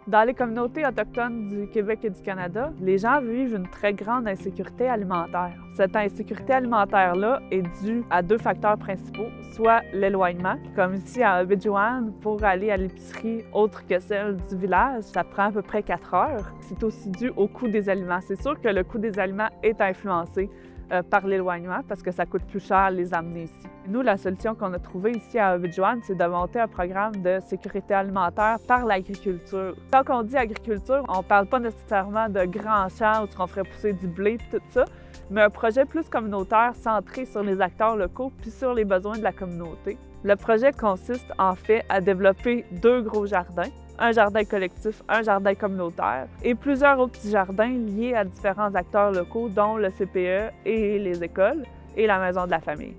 Dans les communautés autochtones du Québec et du Canada, les gens vivent une très grande insécurité alimentaire. Cette insécurité alimentaire-là est due à deux facteurs principaux, soit l'éloignement, comme ici à Obidjouan, pour aller à l'épicerie autre que celle du village, ça prend à peu près 4 heures. C'est aussi dû au coût des aliments. C'est sûr que le coût des aliments est influencé par l'éloignement parce que ça coûte plus cher les amener ici. Nous, la solution qu'on a trouvée ici à Obidjouan, c'est de monter un programme de sécurité alimentaire par l'agriculture. Quand on dit agriculture, on ne parle pas nécessairement de grands champs où on ferait pousser du blé et tout ça, mais un projet plus communautaire centré sur les acteurs locaux puis sur les besoins de la communauté. Le projet consiste en fait à développer 2 gros jardins, un jardin collectif, un jardin communautaire et plusieurs autres petits jardins liés à différents acteurs locaux, dont le CPE et les écoles et la maison de la famille.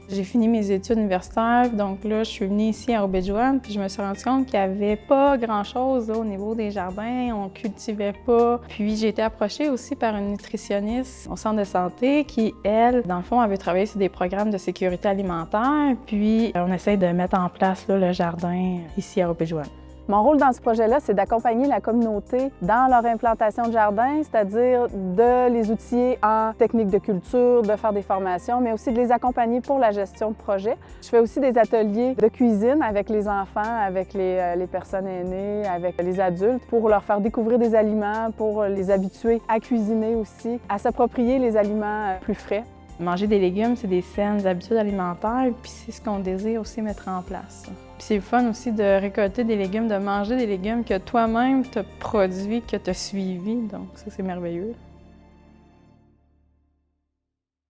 J'ai fini mes études universitaires, donc là, je suis venue ici à Obidjouan, puis je me suis rendu compte qu'il n'y avait pas grand-chose au niveau des jardins, on cultivait pas. Puis j'ai été approchée aussi par une nutritionniste au centre de santé qui, elle, dans le fond, avait travaillé sur des programmes de sécurité alimentaire, puis on essaie de mettre en place là, le jardin ici à Obidjouan. Mon rôle dans ce projet-là, c'est d'accompagner la communauté dans leur implantation de jardin, c'est-à-dire de les outiller en techniques de culture, de faire des formations, mais aussi de les accompagner pour la gestion de projet. Je fais aussi des ateliers de cuisine avec les enfants, avec les personnes aînées, avec les adultes, pour leur faire découvrir des aliments, pour les habituer à cuisiner aussi, à s'approprier les aliments plus frais. Manger des légumes, c'est des saines habitudes alimentaires, puis c'est ce qu'on désire aussi mettre en place. Puis c'est le fun aussi de récolter des légumes, de manger des légumes que toi-même t'as produits, que t'as suivis, donc ça c'est merveilleux.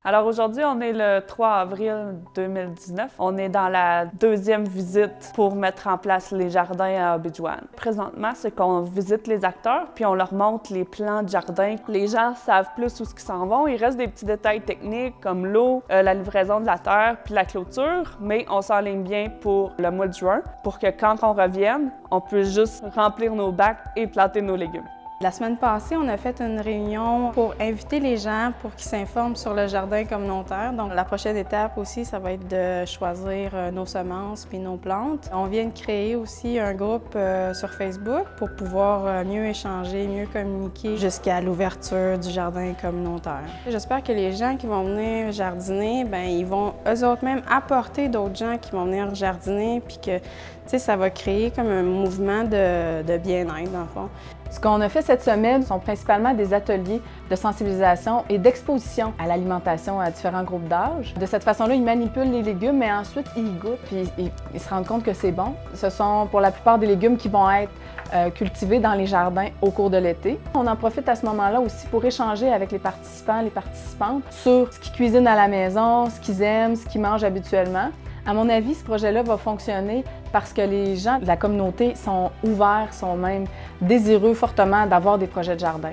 Alors aujourd'hui, on est le 3 avril 2019. On est dans la 2e visite pour mettre en place les jardins à Obidjouan. Présentement, c'est qu'on visite les acteurs puis on leur montre les plans de jardin. Les gens savent plus où ils s'en vont. Il reste des petits détails techniques comme l'eau, la livraison de la terre puis la clôture, mais on s'enligne bien pour le mois de juin pour que quand on revienne, on puisse juste remplir nos bacs et planter nos légumes. La semaine passée, on a fait une réunion pour inviter les gens pour qu'ils s'informent sur le jardin communautaire. Donc, la prochaine étape aussi, ça va être de choisir nos semences puis nos plantes. On vient de créer aussi un groupe sur Facebook pour pouvoir mieux échanger, mieux communiquer jusqu'à l'ouverture du jardin communautaire. J'espère que les gens qui vont venir jardiner, bien, ils vont eux autres même apporter d'autres gens qui vont venir jardiner puis que, tu sais, ça va créer comme un mouvement de bien-être, dans le fond. Ce qu'on a fait cette semaine sont principalement des ateliers de sensibilisation et d'exposition à l'alimentation à différents groupes d'âge. De cette façon-là, ils manipulent les légumes, mais ensuite, ils goûtent puis ils se rendent compte que c'est bon. Ce sont pour la plupart des légumes qui vont être cultivés dans les jardins au cours de l'été. On en profite à ce moment-là aussi pour échanger avec les participants, les participantes sur ce qu'ils cuisinent à la maison, ce qu'ils aiment, ce qu'ils mangent habituellement. À mon avis, ce projet-là va fonctionner parce que les gens de la communauté sont ouverts, sont même désireux fortement d'avoir des projets de jardin.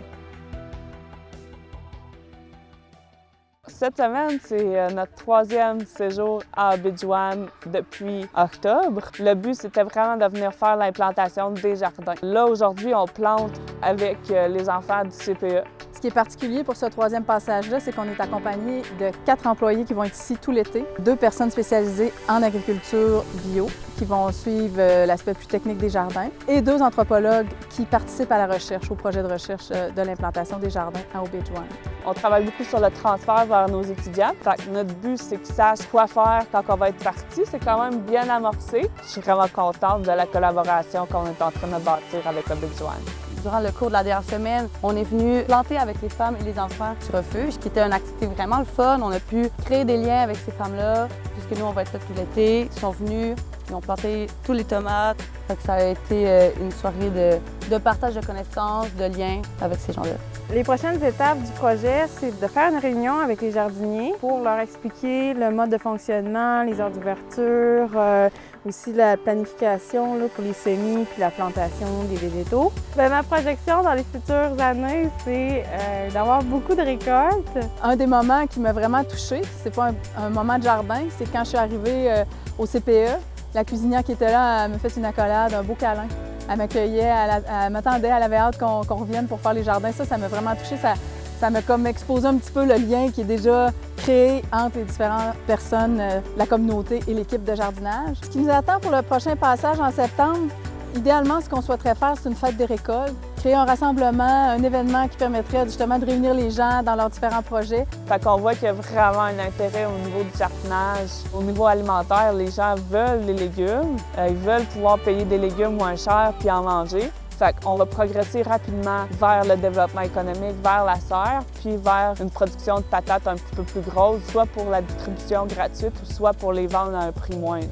Cette semaine, c'est notre 3e séjour à Obidjouan depuis octobre. Le but, c'était vraiment de venir faire l'implantation des jardins. Là, aujourd'hui, on plante avec les enfants du CPE. Ce qui est particulier pour ce 3e passage-là, c'est qu'on est accompagné de 4 employés qui vont être ici tout l'été, 2 personnes spécialisées en agriculture bio qui vont suivre l'aspect plus technique des jardins et 2 anthropologues qui participent à la recherche, au projet de recherche de l'implantation des jardins à Obidjouan. On travaille beaucoup sur le transfert vers nos étudiants. Fait que notre but, c'est qu'ils sachent quoi faire quand on va être parti. C'est quand même bien amorcé. Je suis vraiment contente de la collaboration qu'on est en train de bâtir avec Obidjouan. Durant le cours de la dernière semaine, on est venu planter avec les femmes et les enfants du refuge, qui était une activité vraiment le fun. On a pu créer des liens avec ces femmes-là, puisque nous, on va être là tout l'été. Ils sont venus, ils ont planté tous les tomates. Fait que ça a été une soirée de partage de connaissances, de liens avec ces gens-là. Les prochaines étapes du projet, c'est de faire une réunion avec les jardiniers pour leur expliquer le mode de fonctionnement, les heures d'ouverture, aussi la planification là, pour les semis puis la plantation des végétaux. Ma projection dans les futures années, c'est d'avoir beaucoup de récoltes. Un des moments qui m'a vraiment touchée, c'est pas un moment de jardin, c'est quand je suis arrivée au CPE. La cuisinière qui était là, elle m'a fait une accolade, un beau câlin. Elle m'accueillait, elle m'attendait, elle avait hâte qu'on revienne pour faire les jardins. Ça m'a vraiment touchée. Ça m'a comme exposé un petit peu le lien qui est déjà créé entre les différentes personnes, la communauté et l'équipe de jardinage. Ce qui nous attend pour le prochain passage en septembre, Idéalement, ce qu'on souhaiterait faire, c'est une fête des récoltes, créer un rassemblement, un événement qui permettrait justement de réunir les gens dans leurs différents projets. Fait qu'on voit qu'il y a vraiment un intérêt au niveau du jardinage. Au niveau alimentaire, les gens veulent les légumes, ils veulent pouvoir payer des légumes moins chers puis en manger. Fait qu'on va progresser rapidement vers le développement économique, vers la serre, puis vers une production de patates un petit peu plus grosse, soit pour la distribution gratuite ou soit pour les vendre à un prix moindre.